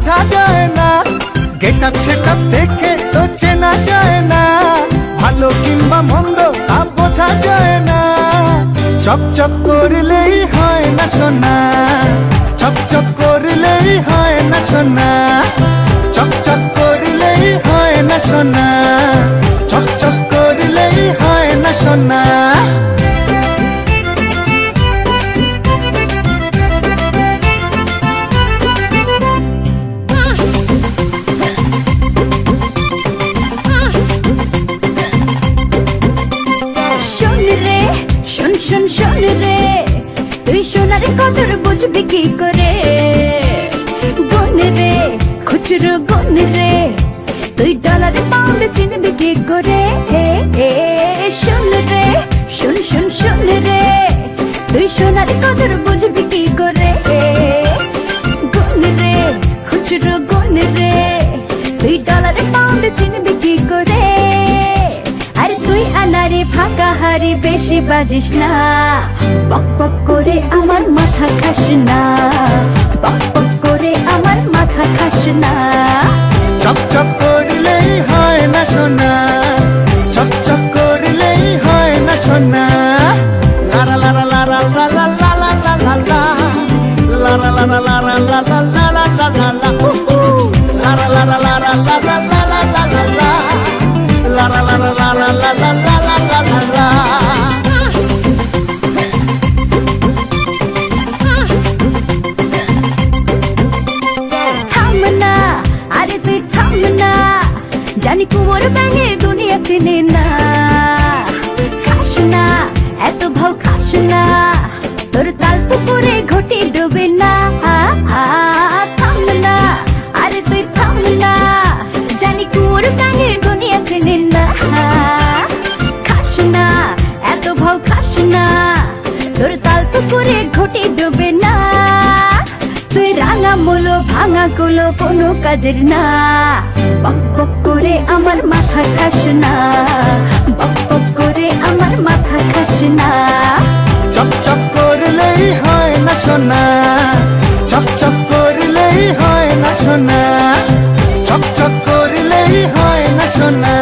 বোঝা যায় না, গেট আপ সেট আপ দেখে তো চেনা যায় না, ভালো কিংবা মন্দ তা বোঝা যায় না। চকচক করলেই হয় না সোনা, চকচক করলেই হয় না সোনা, চকচক করলেই হয় না সোনা, চকচক করলেই হয় না সোনা। শোন শোন শোন রে, তুই সোনার কদর বুঝবি কি করে? গুণ রে খুচরো গুণ রে, তুই ডলার পাউন্ড চিনবি কি করে? শোন রে শোন শোন শোন রে, তুই সোনার কদর বুঝবি কি করে? গুণ রে খুচরো গুণ রে, তুই ডলার পাউন্ড চিনবি কি করে? আরে তুই আনারে ফাঁকা হারি বেশি বাজিস না, বক বক করে আমার মাথা খাস না, বক বক করে আমার মাথা খাস না। চকচক করলেই হয় না সোনা, চকচক করলেই হয় না সোনা। লারা লারা লারা লারা লারা লারা লারা লারা লারা লারা লারা লারা লারা লারা লারা লারা লারা লারা। থাম না, আরে তুই থাম না, জানি কুমোর ব্যাঙে দুনিয়া চিনে না। খাস না এত ভাও খাস না, তোর তাল পুকুরে ঘটি ডুবে না। থাম না, আরে তুই থাম না, জানি কুমোর ব্যাঙে দুনিয়া চিনে না। খাস না এত ভাও খাস না, তোর তাল পুকুরে ঘটি ডুবে না। তুই রাঙা মুলো ভাঙা গুলো কোনো কাজের না, বক বক করে আমার মাথা খাস না, বক বক করে আমার মাথা খাস না। চকচক করলেই হয় না সোনা, চকচক করলেই হয় না সোনা, চকচক করলেই হয় না সোনা।